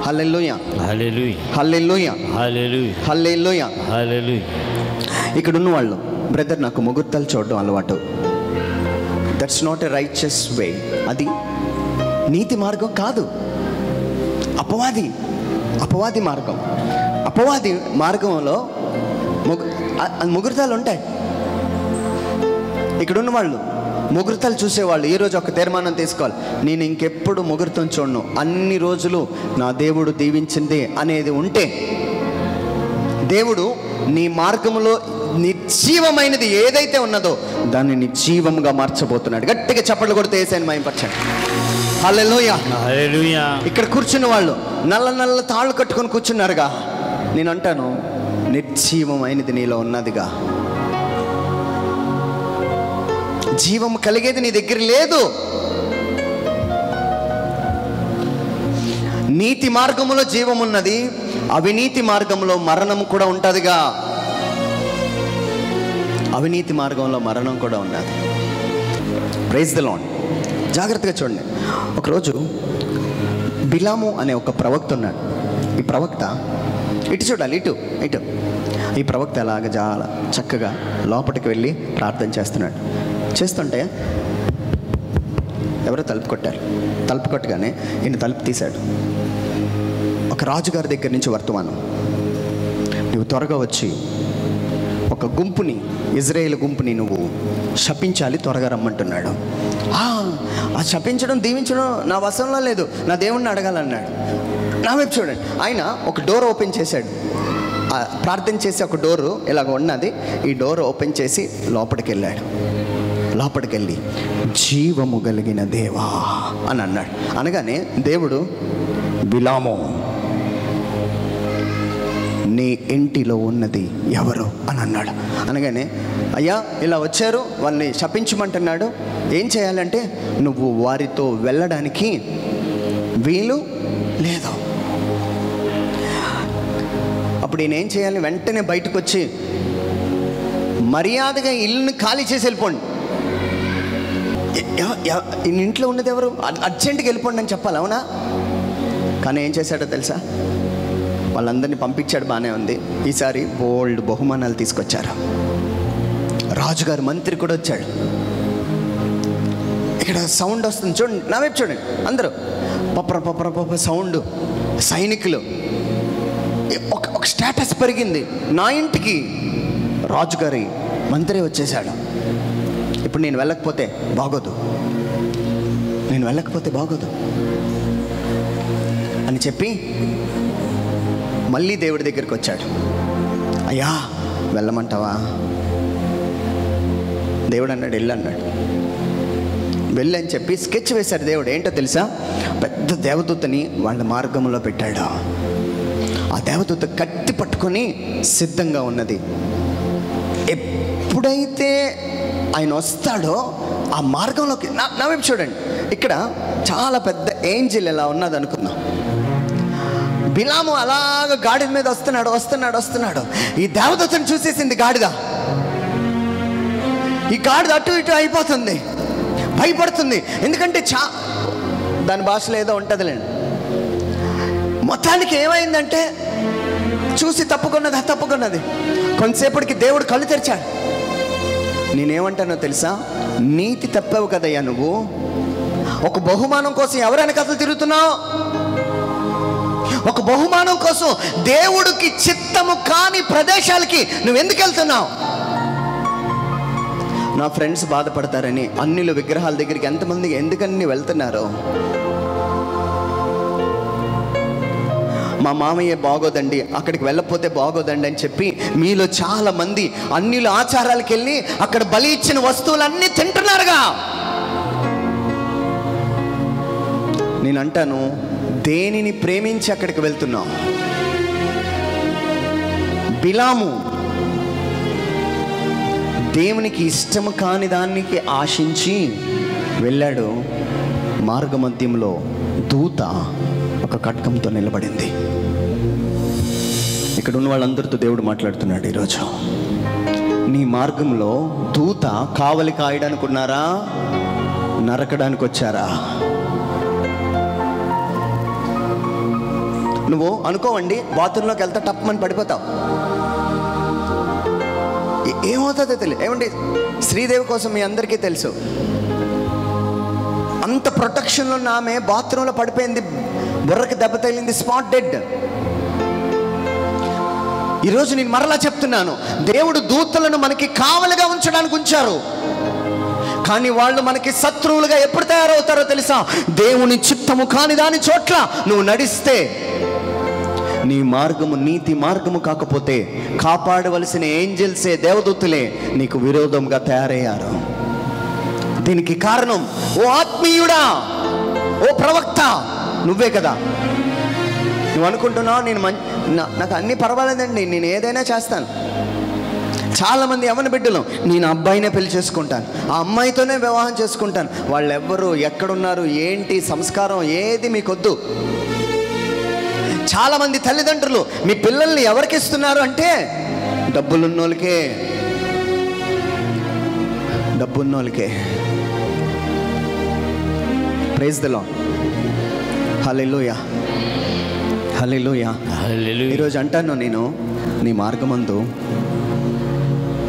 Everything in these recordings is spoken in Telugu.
హల్లెలూయా, హల్లెలూయా, హల్లెలూయా, హల్లెలూయా, హల్లెలూయా. హల్లెలూయా. ఇక్కడ ఉన్న వాళ్ళు, బ్రదర్ నాకు ముహూర్తాలు చూడడం అలవాటు, దట్స్ నాట్ ఎ రైచియస్ వే. అది నీతి మార్గం కాదు, అపవాది మార్గం. అపవాది మార్గంలో ముహూర్తాలు ఉంటాయి. ఇక్కడ ఉన్న వాళ్ళు ముహూర్తాలు చూసేవాళ్ళు ఈరోజు ఒక తీర్మానం తీసుకోవాలి, నేను ఇంకెప్పుడు ముహూర్తం చూడను, అన్ని రోజులు నా దేవుడు దీవించింది అనేది ఉంటే, దేవుడు నీ మార్గంలో నిర్జీవమైనది ఏదైతే ఉన్నదో దాన్ని నిర్జీవంగా మార్చబోతున్నాడు. గట్టిగా చప్పట్లు కొడితే యేసయ్యను మహిమపరచండి. హల్లెలూయా, హల్లెలూయా. ఇక్కడ కూర్చున్న వాళ్ళు నల్ల తాళ్ళు కట్టుకొని కూర్చున్నారుగా, నేను అంటాను నిర్జీవమైనది నీలో ఉన్నదిగా, జీవం కలిగేది నీ దగ్గర లేదు. నీతి మార్గములో జీవం ఉన్నది, అవినీతి మార్గంలో మరణం కూడా ఉంటుందిగా. అవినీతి మార్గంలో మరణం కూడా ఉన్నది. Praise the Lord. జాగ్రత్తగా చూడండి. ఒకరోజు బిలాము అనే ఒక ప్రవక్త ఉన్నాడు. ఈ ప్రవక్త ఇటు చూడాలి, ఇటు ఈ ప్రవక్త అలాగ చాలా చక్కగా లోపలికి వెళ్ళి ప్రార్థన చేస్తుంటే ఎవరో తలుపు కొట్టారు. తలుపు కొట్టగానే ఈయన తలుపు తీశాడు. ఒక రాజుగారి దగ్గర నుంచి వర్తమానం, నువ్వు త్వరగా వచ్చి ఒక గుంపుని, ఇజ్రాయేల్ గుంపుని నువ్వు శపించాలి, త్వరగా రమ్మంటున్నాడు. ఆ శపించడం దీవించడం నా వశంలో లేదు, నా దేవుణ్ణి అడగాలన్నాడు. నా వైపు చూడండి, ఆయన ఒక డోర్ ఓపెన్ చేశాడు. ప్రార్థన చేసి ఒక డోరు ఇలాగ ఉన్నది, ఈ డోర్ ఓపెన్ చేసి లోపలికి వెళ్ళాడు. లోపలికి వెళ్ళి జీవము కలిగిన దేవా అని అన్నాడు. అనగానే దేవుడు, బిలాము నీ ఇంటిలో ఉన్నది ఎవరు అని అన్నాడు. అనగానే, అయ్యా ఇలా వచ్చారు, వాళ్ళని శపించమంటున్నాడు, ఏం చేయాలంటే నువ్వు వారితో వెళ్ళడానికి వీలు లేదు. అప్పుడు ఈయన ఏం చేయాలి, వెంటనే బయటకు వచ్చి మర్యాదగా ఇల్లుని ఖాళీ చేసి వెళ్ళిపోండి, ఇంట్లో ఉన్నది ఎవరు, అర్జెంటుగా వెళ్ళిపోండి అని చెప్పాలి, అవునా? కానీ ఏం చేశాడో తెలుసా, వాళ్ళందరినీ పంపించాడు, బాగానే ఉంది. ఈసారి బోల్డ్ బహుమానాలు తీసుకొచ్చారు. రాజుగారు మంత్రి కూడా వచ్చాడు. ఇక్కడ సౌండ్ వస్తుంది చూడండి, నా వైపు చూడండి, అందరూ పప్ప సౌండ్. సైనికులు, ఒక స్టేటస్ పెరిగింది. నా ఇంటికి రాజుగారి మంత్రి వచ్చేసాడు. ఇప్పుడు నేను వెళ్ళకపోతే బాగోదు అని చెప్పి మళ్ళీ దేవుడి దగ్గరికి వచ్చాడు. అయ్యా వెళ్ళమంటావా? దేవుడు అన్నాడు, వెళ్ళన్నాడు. వెళ్ళని చెప్పి స్కెచ్ వేశాడు దేవుడు. ఏంటో తెలుసా, పెద్ద దేవదూతని వాళ్ళ మార్గంలో పెట్టాడు. ఆ దేవదూత కత్తి పట్టుకొని సిద్ధంగా ఉన్నది. ఎప్పుడైతే ఆయన వస్తాడో ఆ మార్గంలోకి, నా వైపు చూడండి, ఇక్కడ చాలా పెద్ద ఏంజిల్ ఎలా ఉన్నది అనుకుందాం. బిలాము అలాగ గాడిద మీద వస్తున్నాడు. ఈ దేవదూతను చూసేసింది గాడిద. ఈ గాడిద అటు ఇటు అయిపోతుంది, భయపడుతుంది. ఎందుకంటే దాని భాషలో ఏదో ఉంటుందిలేండి. మొత్తానికి ఏమైందంటే చూసి తప్పుకున్నది. కొంతసేపటికి దేవుడు కళ్ళు తెరిచాడు. నేనేమంటానో తెలుసా, నీతి తప్పావు కదయ్యా నువ్వు. ఒక బహుమానం కోసం ఎవరైనా కథలు తిరుగుతున్నావు? ఒక బహుమానం కోసం దేవుడికి చిత్తము కాని ప్రదేశాలకి నువ్వెందుకు వెళ్తున్నావు? నా ఫ్రెండ్స్ బాధపడతారని అన్నిలు విగ్రహాల దగ్గరికి ఎంతమంది ఎందుకని వెళ్తున్నారు? మా మామయ్య బాగోదండి, అక్కడికి వెళ్ళకపోతే బాగోదండి అని చెప్పి మీలో చాలా మంది అన్నిల ఆచారాలకు వెళ్ళి అక్కడ బలి ఇచ్చిన వస్తువులన్నీ తింటున్నారుగా. నేను అంటాను, దేనిని ప్రేమించి అక్కడికి వెళ్తున్నాం? బిలాము దేవునికి ఇష్టము కాని దానికి ఆశించి వెళ్ళాడు. మార్గమధ్యంలో దూత ఒక కట్కంతో నిలబడింది. ఇక్కడ ఉన్న వాళ్ళందరితో దేవుడు మాట్లాడుతున్నాడు ఈరోజు. నీ మార్గంలో దూత కావలి కాయడానికి ఉన్నారా, నరకడానికి వచ్చారా? నువ్వు అనుకోవండి, బాత్రూంలోకి వెళ్తా టప్మని పడిపోతావు, ఏమవుతుందో తెలియదు. ఏమండి, శ్రీదేవి కోసం మీ అందరికీ తెలుసు, అంత ప్రొటెక్షన్లో ఉన్న ఆమె బాత్రూంలో పడిపోయింది, బుర్రకి దెబ్బ తగిలింది, స్పాట్ డెడ్. ఈరోజు నేను మరలా చెప్తున్నాను, దేవుడు దూతలను మనకి కావలిగా ఉంచడానికి ఉంచారు, కానీ వాళ్ళు మనకి శత్రువులుగా ఎప్పుడు తయారవుతారో తెలుసా? దేవుని చిత్తము కాని దాని చోట్ల నువ్వు నడిస్తే, నీ మార్గము నీతి మార్గము కాకపోతే కాపాడవలసిన ఏంజెల్సే, దేవదూతులే నీకు విరోధంగా తయారయ్యారు. దీనికి కారణం ఓ ఆత్మీయుడా, ఓ ప్రవక్త, నువ్వే కదా. నువ్వు అనుకుంటున్నావు నాకు అన్నీ పర్వాలేదండి, నేను ఏదైనా చేస్తాను. చాలామంది యవ్వన బిడ్డలు, నేను అబ్బాయినే పెళ్లి చేసుకుంటాను, ఆ అమ్మాయితోనే వివాహం చేసుకుంటాను, వాళ్ళు ఎవ్వరు ఎక్కడున్నారు ఏంటి సంస్కారం ఏది మీకొద్దు. చాలామంది తల్లిదండ్రులు మీ పిల్లల్ని ఎవరికి ఇస్తున్నారు అంటే డబ్బులున్నోళ్ళకే. Praise the Lord. Hallelujah, hallelujah. ఈరోజు అంటాను నేను, నీ మార్గమందు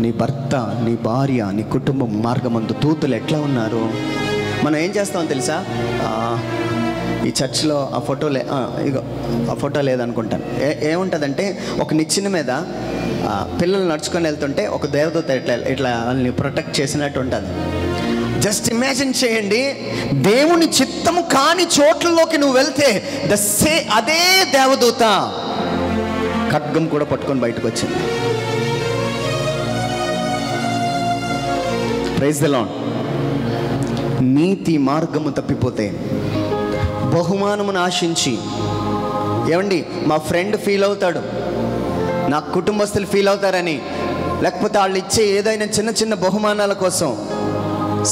నీ భర్త, నీ భార్య, నీ కుటుంబం మార్గమందు దూతలు ఎట్లా ఉన్నారు? మనం ఏం చేస్తామో తెలుసా? ఈ చర్చ్లో ఆ ఫోటో ఇగో ఆ ఫోటో లేదనుకుంటాను. ఏముంటుందంటే, ఒక నిచ్చెన మీద పిల్లలు నడుచుకొని వెళ్తుంటే ఒక దేవదూత ఇట్లా వాళ్ళని ప్రొటెక్ట్ చేసినట్టు ఉంటుంది. జస్ట్ ఇమాజిన్ చేయండి, దేవుని చిత్తము కాని చోట్లలోకి నువ్వు వెళ్తే అదే దేవదూత ఖడ్గం కూడా పట్టుకొని బయటకు వచ్చింది. Praise the Lord. నీతి మార్గము తప్పిపోతే, బహుమానమును ఆశించి, ఏమండి మా ఫ్రెండ్ ఫీల్ అవుతాడు, నా కుటుంబస్తులు ఫీల్ అవుతారని, లేకపోతే వాళ్ళు ఇచ్చే ఏదైనా చిన్న చిన్న బహుమానాల కోసం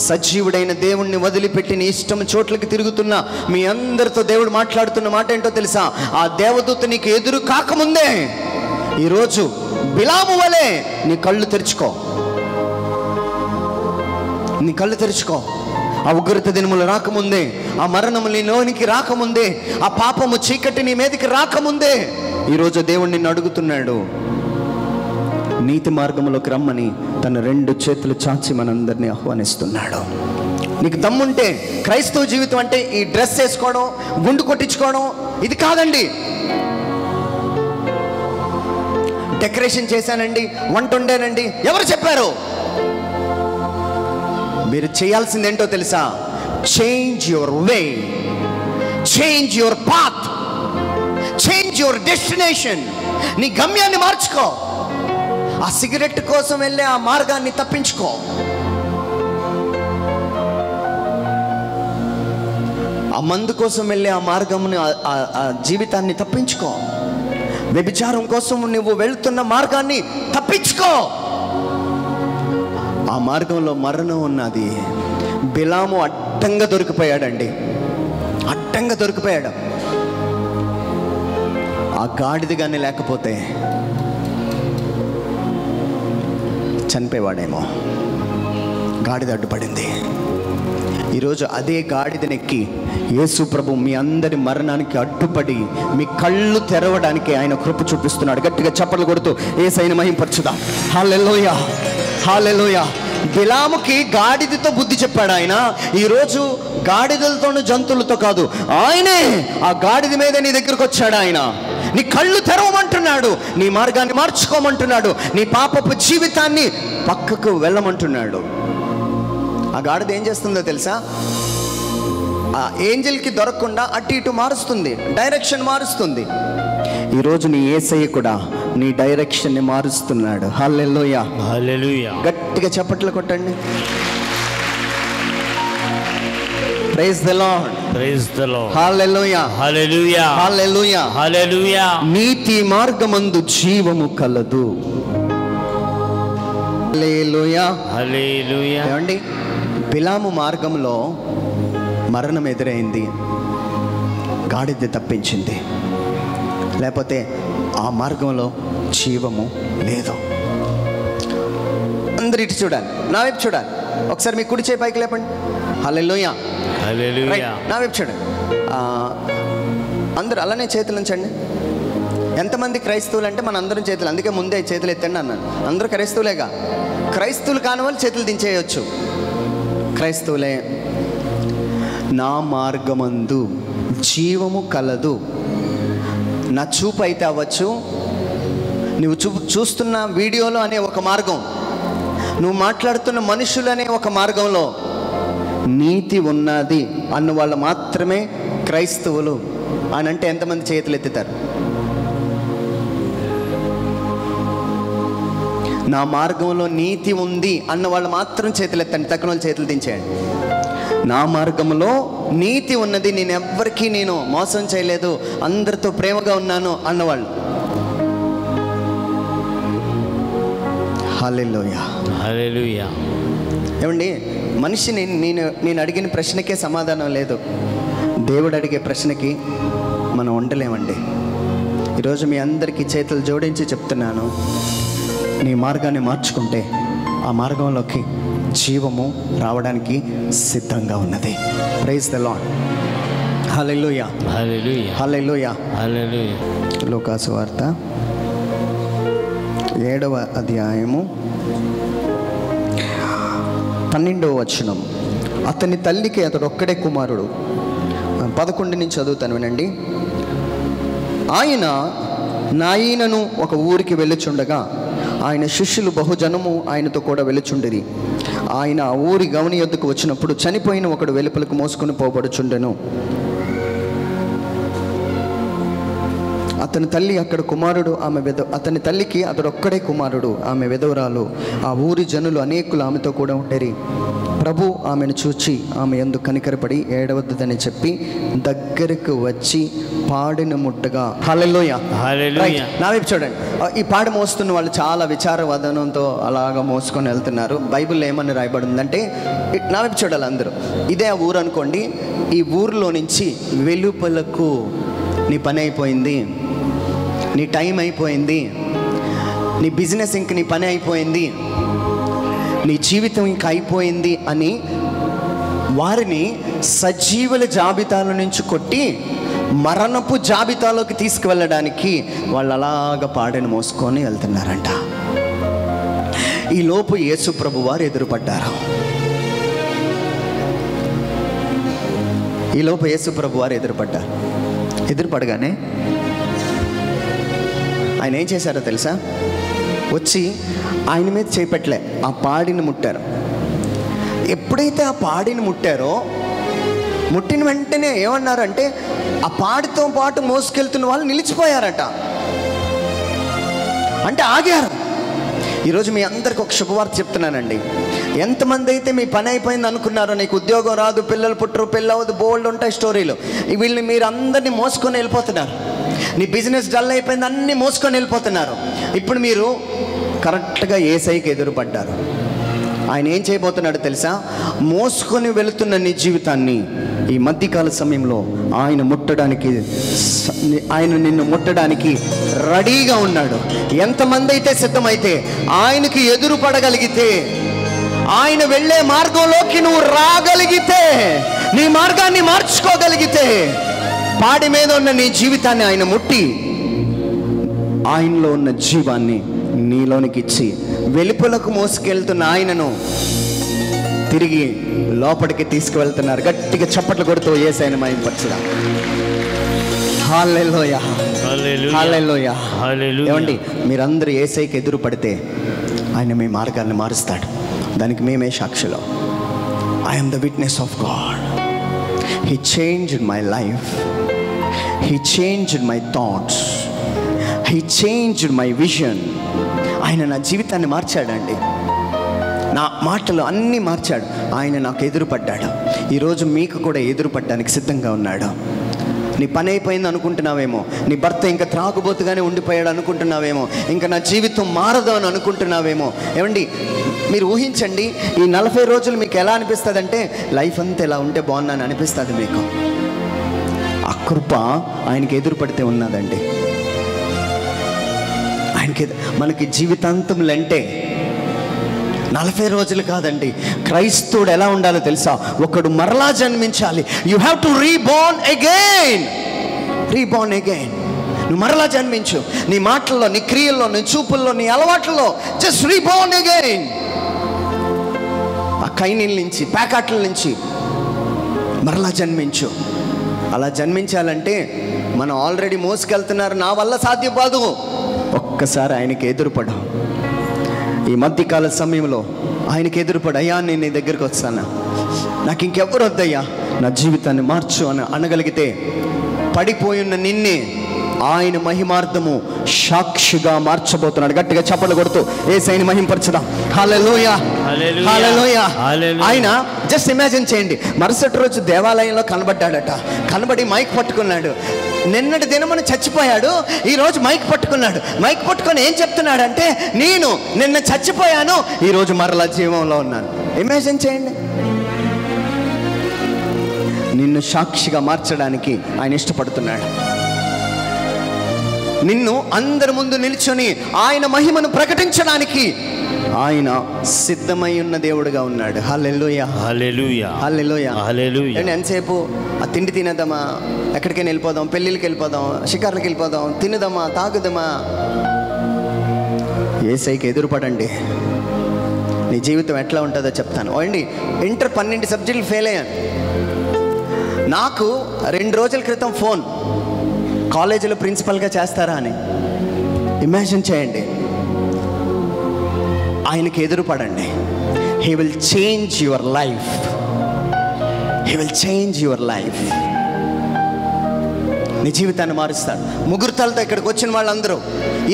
సజీవుడైన దేవుణ్ణి వదిలిపెట్టి నీ ఇష్టం చోట్లకి తిరుగుతున్న మీ అందరితో దేవుడు మాట్లాడుతున్న మాట ఏంటో తెలుసా? ఆ దేవదూత నీకు ఎదురు కాకముందే ఈరోజు బిలాము వలె నీ కళ్ళు తెరుచుకో, నీ కళ్ళు తెరుచుకో. ఆ ఉగ్రత దినములు రాకముందే, ఆ మరణము నీ లోనికి రాకముందే, ఆ పాపము చీకటి నీ మీదకి రాకముందే ఈరోజు దేవుడు నిన్ను అడుగుతున్నాడు, నీతి మార్గంలోకి రమ్మని తన 2 చేతులు చాచి మనందరినీ ఆహ్వానిస్తున్నాడు. నీకు దమ్ముంటే క్రైస్తవ జీవితం అంటే ఈ డ్రెస్ వేసుకోవడం, గుండు కొట్టించుకోవడం ఇది కాదండి. డెకరేషన్ చేశానండి, వంట వండానండి, ఎవరు చెప్పారు? మీరు చేయాల్సింది ఏంటో తెలుసా? Change your way, change your path, change your destination. నీ గమ్యాన్ని మార్చుకో. ఆ సిగరెట్ కోసం వెళ్ళే ఆ మార్గాన్ని తప్పించుకో. ఆ మందు కోసం వెళ్ళే ఆ మార్గముని, ఆ జీవితాన్ని తప్పించుకో. వ్యభిచారం కోసం నువ్వు వెళ్తున్న మార్గాన్ని తప్పించుకో. ఆ మార్గంలో మరణం ఉన్నది. బిలాము అడ్డంగా దొరికిపోయాడండి, అడ్డంగా దొరికిపోయాడు. ఆ గాడిద కానీ లేకపోతే చనిపోయేవాడేమో. గాడిద అడ్డుపడింది. ఈరోజు అదే గాడిదనెక్కి యేసు ప్రభు మీ అందరి మరణానికి అడ్డుపడి మీ కళ్ళు తెరవడానికి ఆయన కృప చూపిస్తున్నాడు. గట్టిగా చప్పట్లు కొడుతూ యేసయ్యను మహింపరచుదాం. హల్లెలూయా, హల్లెలూయా. బిలాముకి గాడిదతో బుద్ధి చెప్పాడు ఆయన. ఈరోజు గాడిదలతోనూ జంతువులతో కాదు, ఆయనే ఆ గాడిద మీద నీ దగ్గరకు వచ్చాడు. ఆయన నీ కళ్ళు తెరవమంటున్నాడు, నీ మార్గాన్ని మార్చుకోమంటున్నాడు, నీ పాపపు జీవితాన్ని పక్కకు వెళ్ళమంటున్నాడు. ఆ గాడిద ఏం చేస్తుందో తెలుసా? ఆ ఏంజెల్కి దొరకకుండా అటు ఇటు మారుస్తుంది, డైరెక్షన్ మారుస్తుంది. ఈరోజు నీ యేసయ్య కూడా నీ డైరెక్షన్ని మారుస్తున్నాడు. హల్లెలూయా, హల్లెలూయా. గట్టిగా చప్పట్లు కొట్టండి. Praise the Lord, praise the Lord. Hallelujah, hallelujah, hallelujah, hallelujah. నీతి మార్గమందు జీవము కలదు. హల్లెలూయా, హల్లెలూయా. ఏమండి, బిలాము మార్గంలో మరణం ఎదురైంది, గాడిద తప్పించింది. లేకపోతే ఆ మార్గంలో జీవము లేదు. అందరు ఇటు చూడాలి, నా వైపు చూడాలి. ఒకసారి మీ కుడి చేయి పైకి లేపండి. హల్లెలూయా, హల్లెలూయా. నా వైపు చూడండి. అందరూ అలానే చేతులు ఉంచండి. ఎంతమంది క్రైస్తవులు అంటే మన అందరం చేతులు, అందుకే ముందే చేతులు ఎత్తండి అన్నాను. అందరూ క్రైస్తవులేగా. క్రైస్తవులు కాని వాళ్ళు చేతులు దించేయచ్చు. క్రైస్తవులే. నా మార్గమందు జీవము కలదు. నా చూపు అయితే అవ్వచ్చు, నువ్వు చూస్తున్న వీడియోలో అనే ఒక మార్గం, నువ్వు మాట్లాడుతున్న మనుషులు అనే ఒక మార్గంలో నీతి ఉన్నది అన్న వాళ్ళు మాత్రమే క్రైస్తవులు అని అంటే ఎంతమంది చేతులు ఎత్తుతారు? నా మార్గంలో నీతి ఉంది అన్న వాళ్ళు మాత్రం చేతులు ఎత్తండి. తక్కువ వాళ్ళు చేతులు దించేయండి. నా మార్గంలో నీతి ఉన్నది, నేను ఎవ్వరికీ నేను మోసం చేయలేదు, అందరితో ప్రేమగా ఉన్నాను అన్నవాళ్ళు. హల్లెలూయా, హల్లెలూయా. ఏమండి, మనిషిని నేను అడిగిన ప్రశ్నకే సమాధానం లేదు, దేవుడు అడిగే ప్రశ్నకి మనం ఉండలేమండి. ఈరోజు మీ అందరికీ చేతులు జోడించి చెప్తున్నాను, నీ మార్గాన్ని మార్చుకుంటే ఆ మార్గంలోకి జీవము రావడానికి సిద్ధంగా ఉన్నది. Praise the Lord. Hallelujah, hallelujah, hallelujah, hallelujah. లూకాసు వార్త 7వ అధ్యాయము 12వ వచనం. అతని తల్లికి అతడు ఒక్కడే కుమారుడు. 11 నుంచి చదువుతాను, వినండి. నాయనను ఒక ఊరికి వెళ్ళుచుండగా ఆయన శిష్యులు బహుజనము ఆయనతో కూడా వెళ్ళుచుండిరి. ఆయన ఆ ఊరి గవని యొద్దకు వచ్చినప్పుడు చనిపోయిన ఒకడు వెలుపలకు మోసుకొని పోబడుచుండెను. అతని తల్లి అక్కడ కుమారుడు, అతని తల్లికి అతడు ఒక్కడే కుమారుడు, ఆమె విధవరాలు. ఆ ఊరి జనులు అనేకులు ఆమెతో కూడా ఉండేరి. ప్రభు ఆమెను చూచి ఆమె యందు కనికరపడి ఏడవద్దని చెప్పి దగ్గరకు వచ్చి పాడిన ముట్టగా. హల్లెలూయా, హల్లెలూయా. నా వైపు చూడండి. ఈ పాడి మోస్తున్న వాళ్ళు చాలా విచారవదనంతో అలాగా మోసుకొని వెళ్తున్నారు. బైబిల్లో ఏమని రాయబడి ఉందంటే, నా వైపు చూడాలి అందరూ. ఇదే ఆ ఊరు అనుకోండి. ఈ ఊరిలో నుంచి వెలుపలకు నీ పని అయిపోయింది, నీ టైం అయిపోయింది, నీ బిజినెస్ ఇంక నీ పని అయిపోయింది, నీ జీవితం ఇంక అయిపోయింది అని వారిని సజీవుల జాబితాల నుంచి కొట్టి మరణపు జాబితాలోకి తీసుకువెళ్ళడానికి వాళ్ళు అలాగ పాడని మోసుకొని వెళ్తున్నారంట. ఈలోపు యేసు ప్రభు వారు ఎదురుపడ్డారు. ఈలోపు యేసు ప్రభు వారు ఎదురుపడగానే ఆయన ఏం చేశారో తెలుసా? వచ్చి ఆయన మీద చేపట్టలే, ఆ పాడిని ముట్టారు. ఎప్పుడైతే ఆ పాడిని ముట్టారో, ముట్టిన వెంటనే ఏమన్నారంటే ఆ పాడితో పాటు మోసుకెళ్తున్న వాళ్ళు నిలిచిపోయారట. అంటే ఆగారు. ఈరోజు మీ అందరికి ఒక శుభవార్త చెప్తున్నానండి. ఎంతమంది అయితే మీ పని అయిపోయింది అనుకున్నారో, నీకు ఉద్యోగం రాదు, పిల్లలు పుట్టరు, పెళ్ళవద్దు, బోల్డ్ ఉంటాయి స్టోరీలు, వీళ్ళని మీరు అందరినీ మోసుకొని వెళ్ళిపోతున్నారు. నీ బిజినెస్ డల్ అయిపోయింది, అన్నీ మోసుకొని వెళ్ళిపోతున్నారు. ఇప్పుడు మీరు కరెక్ట్గా యేసయ్యకి ఎదురుపడ్డారు. ఆయన ఏం చేయబోతున్నాడో తెలుసా? మోసుకొని వెళుతున్న నీ జీవితాన్ని ఈ మధ్యకాల సమయంలో ఆయన నిన్ను ముట్టడానికి రెడీగా ఉన్నాడు. ఎంతమంది అయితే సిద్ధమైతే ఆయనకి ఎదురు పడగలిగితే, ఆయన వెళ్ళే మార్గంలోకి నువ్వు రాగలిగితే, నీ మార్గాన్ని మార్చుకోగలిగితే, పాడి మీద ఉన్న నీ జీవితాన్ని ఆయన ముట్టి ఆయనలో ఉన్న జీవాన్ని నీలోనికి ఇచ్చి వెలుపలకు మోసుకెళ్తున్న ఆయనను తిరిగి లోపలికి తీసుకువెళ్తున్నారు. గట్టిగా చప్పట్లు కొడుతూ యేసయ్యను మహిమపరచుదాం. హల్లెలూయా, హల్లెలూయా, హల్లెలూయా. ఏమండి, మీరందరూ యేసయ్యకి ఎదురు పడితే ఆయన మీ మార్గాన్ని మారుస్తాడు. దానికి మేమే సాక్షులు. I am the witness of God. He changed my life, he changed my thoughts, he changed my vision. ఆయన నా జీవితాన్ని మార్చాడండి. నా మాటలు అన్నీ మార్చాడు. ఆయన నాకు ఎదురుపడ్డాడు. ఈరోజు మీకు కూడా ఎదురుపడ్డానికి సిద్ధంగా ఉన్నాడు. నీ పని అయిపోయింది అనుకుంటున్నావేమో, నీ భర్త ఇంకా త్రాగుబోతుగానే ఉండిపోయాడు అనుకుంటున్నావేమో, ఇంకా నా జీవితం మారదు అని అనుకుంటున్నావేమో. ఏమండి, మీరు ఊహించండి, ఈ 40 రోజులు మీకు ఎలా అనిపిస్తుంది అంటే, లైఫ్ అంతా ఇలా ఉంటే బాగున్నాను అనిపిస్తుంది మీకు. ఆ కృప ఆయనకి ఎదురుపడితే ఉన్నదండి. ఆయనకి మనకి జీవితాంతములు అంటే 40 రోజులు కాదండి. క్రైస్తవుడు ఎలా ఉండాలో తెలుసా? ఒకడు మరలా జన్మించాలి. You have to reborn again. నువ్వు మరలా జన్మించు. నీ మాటల్లో, నీ క్రియల్లో, నీ చూపుల్లో, నీ అలవాట్లలో జస్ట్ రీబోర్న్ అగైన్. ఆ కైనీల నుంచి, ప్యాకెట్ల నుంచి మరలా జన్మించు. అలా జన్మించాలంటే మనం ఆల్రెడీ మోసుకెళ్తున్నారు, నా వల్ల సాధ్యం కాదు. ఒక్కసారి ఆయనకి ఎదురుపడు. ఈ మధ్యకాల సమయంలో ఆయనకి ఎదురుపడు. అయ్యా, నేను నీ దగ్గరికి వస్తాను, నాకు ఇంకెవ్వరు వద్దయ్యా, నా జీవితాన్ని మార్చు అని అనగలిగితే పడిపోయిన నిన్నే ఆయన మహిమార్థము సాక్షిగా మార్చబోతున్నాడు. గట్టిగా చప్పట్లు కొడుతూ యేసయ్యని మహింపరచుదాం. హల్లెలూయా, హల్లెలూయా. ఆయన జస్ట్ ఇమాజిన్ చేయండి, మరుసటి రోజు దేవాలయంలో కనబడ్డాడట. కనబడి మైక్ పట్టుకున్నాడు. నిన్నటి దినమున చచ్చిపోయాడు, ఈరోజు మైక్ పట్టుకున్నాడు. మైక్ పట్టుకొని ఏం చెప్తున్నాడంటే, నేను నిన్న చచ్చిపోయాను, ఈరోజు మరలా జీవంలో ఉన్నాను. ఇమాజిన్ చేయండి. నిన్ను సాక్షిగా మార్చడానికి ఆయన ఇష్టపడుతున్నాడు. నిన్ను అందరి ముందు నిల్చొని ఆయన మహిమను ప్రకటించడానికి ఆయన సిద్ధమై ఉన్న దేవుడుగా ఉన్నాడు. హల్లెలూయా, హల్లెలూయా, హల్లెలూయా, హల్లెలూయా. ఎంతసేపు ఆ తిండి తినేద్దామా, ఎక్కడికైనా వెళ్ళిపోదాం, పెళ్ళిళ్ళకి వెళ్ళిపోదాం, షికార్లకి వెళ్ళిపోదాం, తినదమా, తాగుదమా. యేసయ్యకి ఎదురుపడండి. నీ జీవితం ఎట్లా ఉంటుందో చెప్తాను. అండి, ఇంటర్ 12 సబ్జెక్టులు ఫెయిల్ అయ్యాను. నాకు 2 రోజుల క్రితం ఫోన్, కాలేజీలో ప్రిన్సిపల్గా చేస్తారా అని. ఇమాజిన్ చేయండి. ఆయనకి ఎదురుపడండి. He will change your life. He will change your life. నీ జీవితాన్ని మారుస్తాడు. ముహూర్తాలతో ఇక్కడికి వచ్చిన వాళ్ళందరూ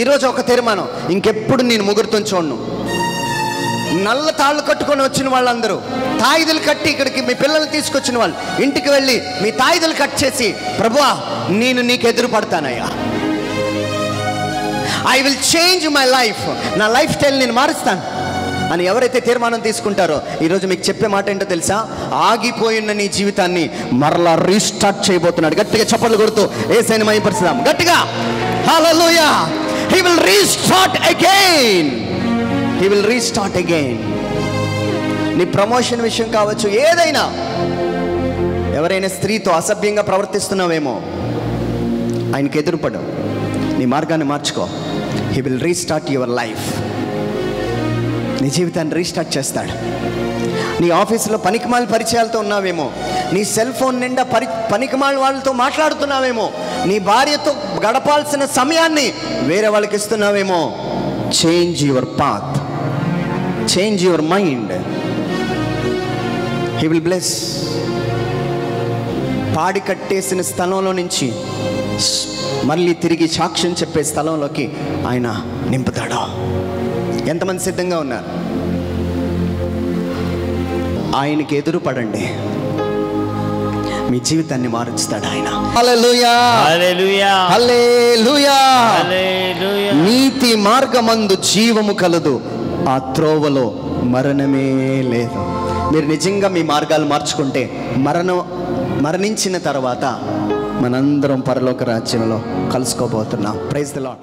ఈరోజు ఒక తీర్మానం, ఇంకెప్పుడు నేను ముహూర్తం చూడను. నల్ల తాళ్ళు కట్టుకొని వచ్చిన వాళ్ళందరూ తాయిదులు కట్టి ఇక్కడికి మీ పిల్లల్ని తీసుకొచ్చిన వాళ్ళు ఇంటికి వెళ్ళి మీ తాయిదులు కట్ చేసి, ప్రభువా నేను నీకు ఎదురు పడతానయ్యా, I will change my life, నా లైఫ్ స్టైల్ నేను మారుస్తాను అని ఎవరైతే తీర్మానం తీసుకుంటారో, ఈరోజు మీకు చెప్పే మాట ఏంటో తెలుసా? ఆగిపోయిన నీ జీవితాన్ని మరలా రీస్టార్ట్ చేయబోతున్నాడు. గట్టిగా చప్పట్లు కొడుతూ యేసయ్యని మహిమపరచుదాం. గట్టిగా hallelujah. He will restart again. He will restart again. నీ ప్రమోషన్ విషయం కావచ్చు, ఏదైనా. ఎవరైనా స్త్రీతో అసభ్యంగా ప్రవర్తిస్తున్నావేమో, ఆయనకి ఎదురుపడు, నీ మార్గాన్ని మార్చుకో. హి విల్ రీస్టార్ట్ యువర్ లైఫ్. నీ జీవితాన్ని రీస్టార్ట్ చేస్తాడు. నీ ఆఫీసులో పనికిమాల పరిచయాలతో ఉన్నావేమో, నీ సెల్ ఫోన్ నిండా పనికిమాల వాళ్ళతో మాట్లాడుతున్నావేమో, నీ భార్యతో గడపాల్సిన సమయాన్ని వేరే వాళ్ళకి ఇస్తున్నావేమో. Change your path, change your mind. He will bless. పాడి కట్టేసిన స్థలంలో నుంచి మళ్ళీ తిరిగి సాక్ష్యం చెప్పే స్థలంలోకి ఆయన నింపుతాడు. ఎంతమంది సిద్ధంగా ఉన్నారు? ఆయనకి ఎదురుపడండి, మీ జీవితాన్ని మారుస్తాడు ఆయన. హల్లెలూయా, హల్లెలూయా, హల్లెలూయా. హల్లెలూయా. నీతి మార్గమందు జీవము కలదు, ఆ త్రోవలో మరణమే లేదు. మీరు నిజంగా మీ మార్గాలు మార్చుకుంటే మరణించిన తర్వాత మనందరం పరలోక రాజ్యంలో కలుసుకోబోతున్నాం. Praise the lord.